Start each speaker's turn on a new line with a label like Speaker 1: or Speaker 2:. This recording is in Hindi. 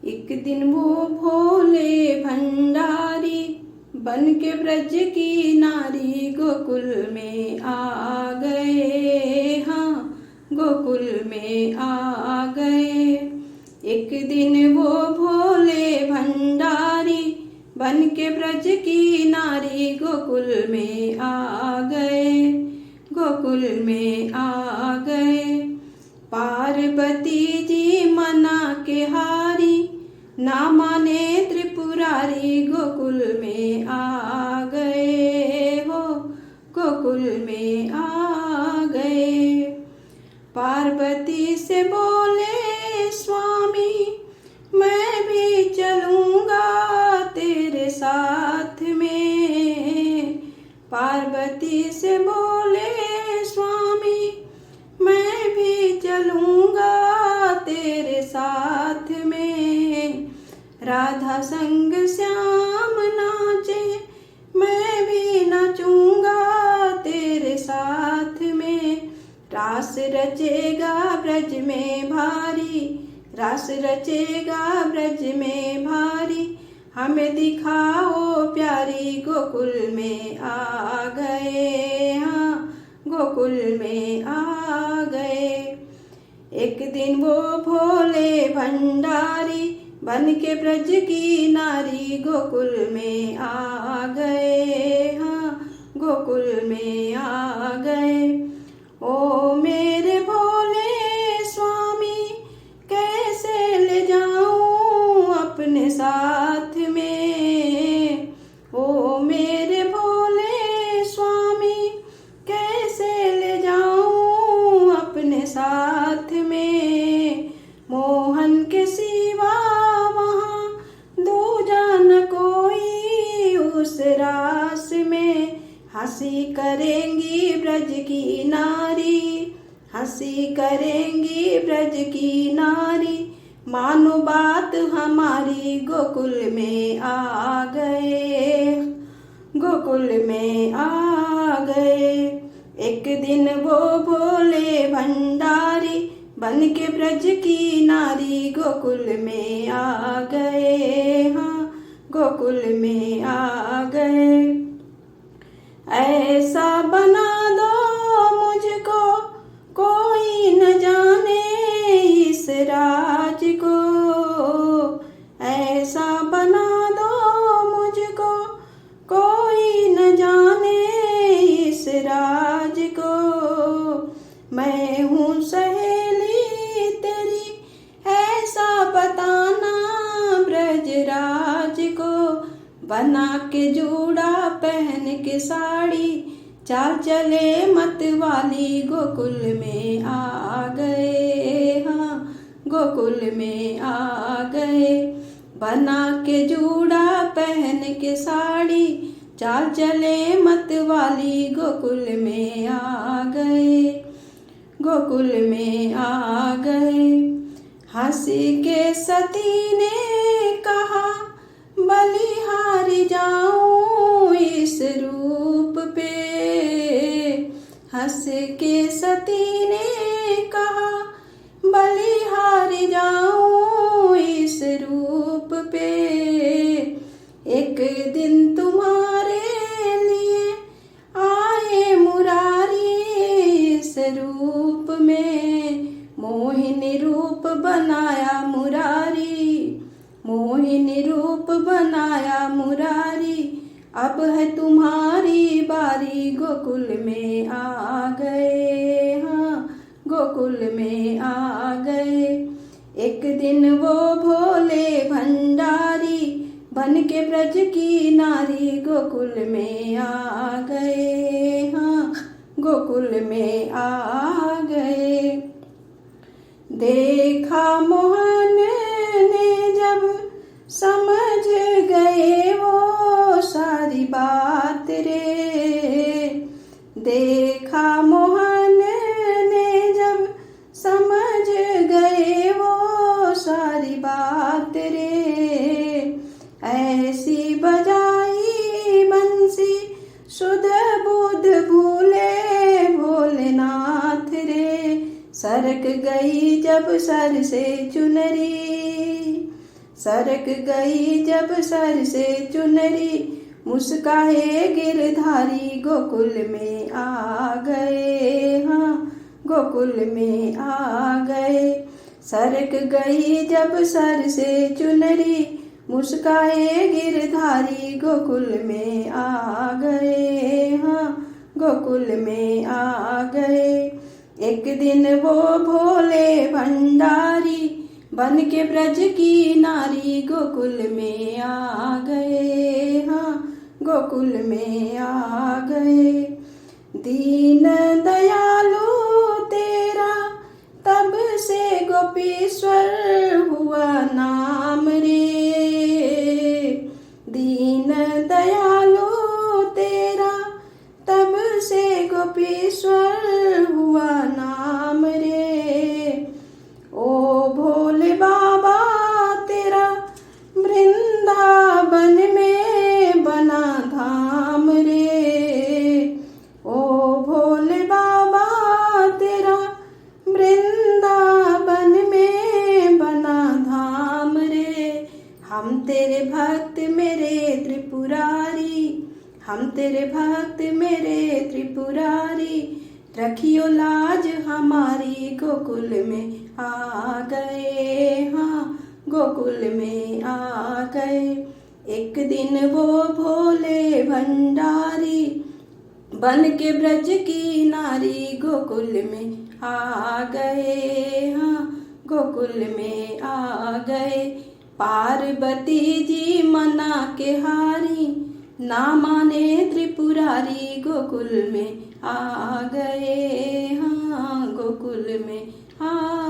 Speaker 1: एक दिन वो भोले भंडारी बन के ब्रज की नारी गोकुल में आ गए। हाँ, गोकुल में आ गए। एक दिन वो भोले भंडारी बन के ब्रज की नारी गोकुल में आ गए। गोकुल में आ गए। पार्वती जी मना के हारी, ना माने त्रिपुरारी गोकुल में आ गए। हो, गोकुल में आ गए। पार्वती से बोले स्वामी, मैं भी चलूँगा तेरे साथ में। पार्वती से बोले स्वामी, मैं भी चलूँगा तेरे साथ में। राधा संग श्याम नाचे, मैं भी नाचूँगा तेरे साथ में। रास रचेगा ब्रज में भारी, रास रचेगा ब्रज में भारी। हमें दिखाओ प्यारी गोकुल में आ गए। हाँ, गोकुल में आ गए। एक दिन वो भोले भंडारी बन के ब्रज की नारी गोकुल में आ गए। हाँ, गोकुल में आ गए। ओ मेरे भोले स्वामी, कैसे ले जाऊं अपने साथ में। ओ मेरे भोले स्वामी, कैसे ले जाऊं अपने साथ में। मोहन के सिवा वहाँ दूजा न कोई उस रास में। हंसी करेंगी ब्रज की नारी, हंसी करेंगी ब्रज की नारी। मानो बात हमारी गोकुल में आ गए। गोकुल में आ गए। एक दिन वो भोले भंडारी बन के ब्रज की नारी गोकुल में आ गए। हाँ, गोकुल में आ गए। ऐसा बना दो मुझको, कोई न जाने इस राज को। ऐसा बना दो मुझको, कोई न जाने इस राज को। मैं हूँ सहेली तेरी, ऐसा बताना ब्रजराज को। बना के जूड़ा पहन के साड़ी, चाल चले मत वाली गोकुल में आ गए। हाँ, गोकुल में आ गए। बना के जूड़ा पहन के साड़ी, चाल चले मत वाली गोकुल में आ गए। गोकुल में आ गए। हंसी के सती ने कहा, बलिहारी जाऊं इस रूप पे। हंस के सती ने कहा, बलिहारी जाऊं इस रूप पे। एक दिन तुम्हारे लिए आए मुरारी इस रूप में। मोहिनी रूप बनाया मुरारी, मोहिनी रूप बनाया मुरारी। अब है तुम्हारी बारी गोकुल में आ गए। हाँ, गोकुल में आ गए। एक दिन वो भोले भंडारी बन के ब्रज की नारी गोकुल में आ गए। हाँ, गोकुल में आ गए। देखा मोहन ने जब समझ गए वो सारी बात रे। देखा मोहन ने जब समझ गए वो सारी बात रे। ऐसी बजाई बंसी सुध बुध भूले भोलेनाथ रे। सरक गई जब सर से चुनरी, सरक गई जब सर से चुनरी, मुस्काए गिरधारी गोकुल में आ गए, हाँ गोकुल में आ गए। सरक गई जब सर से चुनरी, मुस्काए गिरधारी गोकुल में आ गए, हाँ गोकुल में आ गए। एक दिन वो भोले भंडारी, बन के ब्रज की नारी गोकुल में आ गए, हाँ गोकुल में आ गए। दीन दयालु तेरा तब से गोपीश्वर हुआ नाम रे, दीन दयालु तेरा तब से गोपीश्वर हुआ नाम रे। ओ भोले बाबा तेरा वृंदावन में बना धाम रे, ओ भोले बाबा तेरा वृंदावन में बना धाम रे। हम तेरे भक्त मेरे त्रिपुरारी, हम तेरे भक्त मेरे त्रिपुरारी, रखियो लाज हमारी गोकुल में आ गए, हाँ गोकुल में आ गए। एक दिन वो भोले भंडारी, बन के ब्रज की नारी गोकुल में आ गए, हाँ गोकुल में आ गए। पार्वती जी मना के हारी, ना माने त्रिपुरारी गोकुल में आ गए, हाँ गोकुल में आ